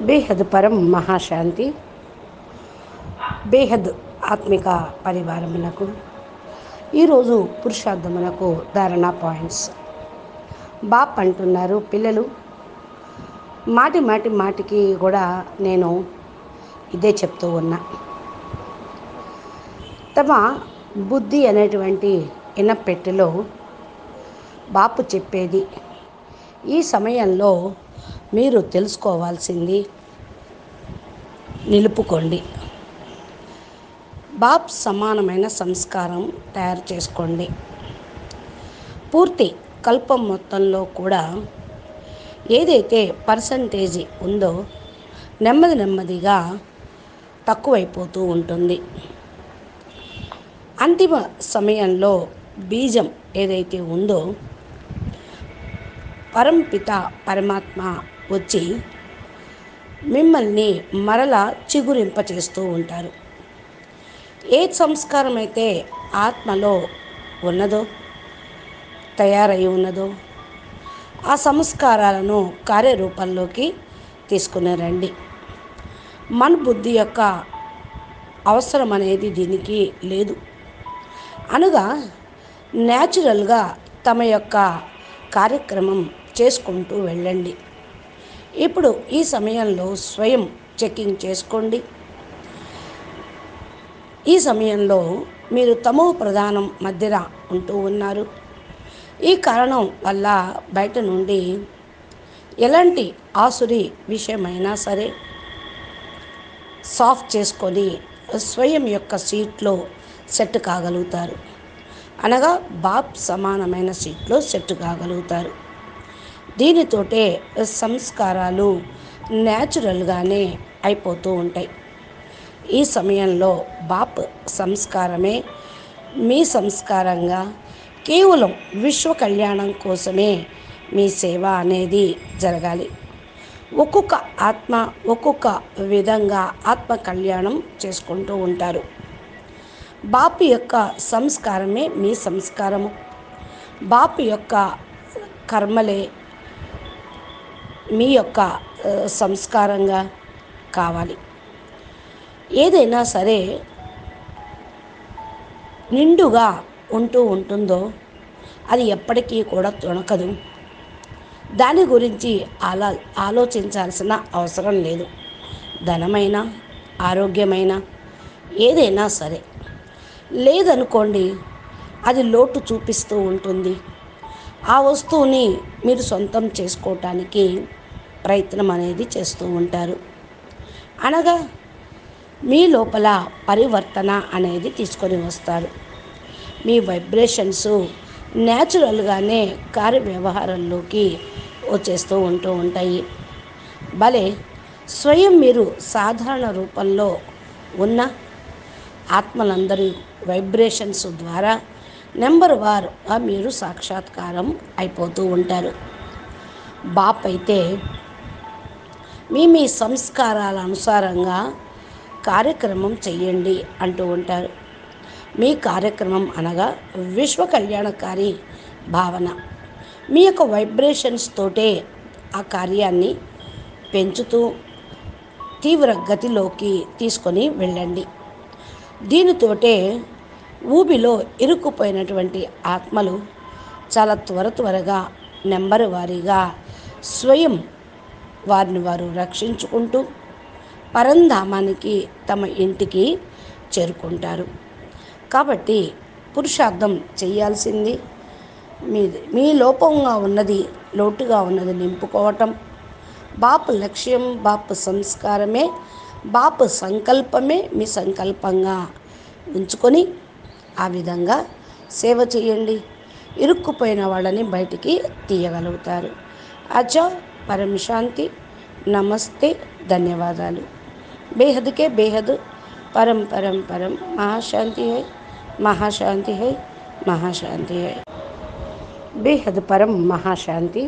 బేహద్ పరం మహాశాంతి. బేహద్ ఆత్మిక పరివారమునకు ఈరోజు పురుషార్థమునకు ధారణా పాయింట్స్. బాప్ అంటున్నారు, పిల్లలు మాటికి కూడా నేను ఇదే చెప్తూ ఉన్నా. తమ బుద్ధి అనేటువంటి ఇనపెట్టెలో బాపు చెప్పేది ఈ సమయంలో మీరు తెలుసుకోవాల్సింది నిలుపుకోండి. బాప్ సమానమైన సంస్కారం తయారు చేసుకోండి. పూర్తి కల్పం మొత్తంలో కూడా ఏదైతే పర్సంటేజీ ఉందో నెమ్మదిగా తక్కువైపోతూ ఉంటుంది. అంతిమ సమయంలో బీజం ఏదైతే ఉందో పరంపిత పరమాత్మ వచ్చి మిమ్మల్ని మరలా చిగురింపచేస్తూ ఉంటారు. ఏ సంస్కారం అయితే ఆత్మలో ఉన్నదో, తయారై ఉన్నదో, ఆ సంస్కారాలను కార్యరూపంలోకి తీసుకుని రండి. మన బుద్ధి యొక్క అవసరం అనేది దీనికి లేదు. అనగా న్యాచురల్గా తమ యొక్క కార్యక్రమం చేసుకుంటూ వెళ్ళండి. ఇప్పుడు ఈ సమయంలో స్వయం చెకింగ్ చేసుకోండి. ఈ సమయంలో మీరు తమో ప్రధానం మధ్యన ఉంటూ ఉన్నారు. ఈ కారణం వల్ల బయట నుండి ఎలాంటి ఆసురి విషయమైనా సరే సాఫ్ చేసుకొని స్వయం యొక్క సీట్లో సెట్ కాగలుగుతారు. అనగా బాప్ సమానమైన సీట్లో సెట్ కాగలుగుతారు. దీనితోటే సంస్కారాలు న్యాచురల్గానే అయిపోతూ ఉంటాయి. ఈ సమయంలో బాప్ సంస్కారమే మీ సంస్కారంగా కేవలం విశ్వ కళ్యాణం కోసమే మీ సేవ అనేది జరగాలి. ఒక్కొక్క ఆత్మ ఒక్కొక్క విధంగా ఆత్మ కళ్యాణం చేసుకుంటూ ఉంటారు. బాపు యొక్క సంస్కారమే మీ సంస్కారము. బాపు యొక్క కర్మలే మీ యొక్క సంస్కారంగా కావాలి. ఏదైనా సరే నిండుగా ఉంటుందో అది ఎప్పటికీ కూడా తొణకదు. దాని గురించి ఆలోచించాల్సిన అవసరం లేదు. ధనమైనా ఆరోగ్యమైన ఏదైనా సరే లేదనుకోండి, అది లోటు చూపిస్తూ ఉంటుంది. ఆ వస్తువుని మీరు సొంతం చేసుకోవటానికి ప్రయత్నం అనేది చేస్తూ ఉంటారు. అనగా మీ లోపల పరివర్తన అనేది తీసుకొని వస్తారు. మీ వైబ్రేషన్స్ న్యాచురల్గానే కార్యవ్యవహారంలోకి వచ్చేస్తూ ఉంటాయి. భలే స్వయం మీరు సాధారణ రూపంలో ఉన్న ఆత్మలందరి వైబ్రేషన్స్ ద్వారా నెంబర్ వారుగా మీరు సాక్షాత్కారం అయిపోతూ ఉంటారు. బాప్ అయితే మీ సంస్కారాల అనుసారంగా కార్యక్రమం చెయ్యండి అంటూ ఉంటారు. మీ కార్యక్రమం అనగా విశ్వ కళ్యాణకారి భావన. మీ యొక్క వైబ్రేషన్స్ తోటే ఆ కార్యాన్ని పెంచుతూ తీవ్ర గతిలోకి తీసుకొని వెళ్ళండి. దీనితోటే ఊబిలో ఇరుక్కుపోయినటువంటి ఆత్మలు చాలా త్వరగా నెంబర్ వారీగా స్వయం వారిని వారు రక్షించుకుంటూ పరంధామానికి తమ ఇంటికి చేరుకుంటారు. కాబట్టి పురుషార్థం చేయాల్సింది మీ లోపంగా ఉన్నది, లోటుగా ఉన్నది నింపుకోవటం. బాపు లక్ష్యం, బాపు సంస్కారమే, బాపు సంకల్పమే మీ సంకల్పంగా ఉంచుకొని ఆ విధంగా సేవ చేయండి. ఇరుక్కుపోయిన వాళ్ళని బయటికి తీయగలుగుతారు. అచ్చా, పరం శాంతి. నమస్తే, ధన్యవాదాలు. బేహద్కే బేహద్ పరం పరం పరం మహాశాంతి హై, మహాశాంతి హై, మహాశాంతి హై. బేహద్ పరం మహాశాంతి.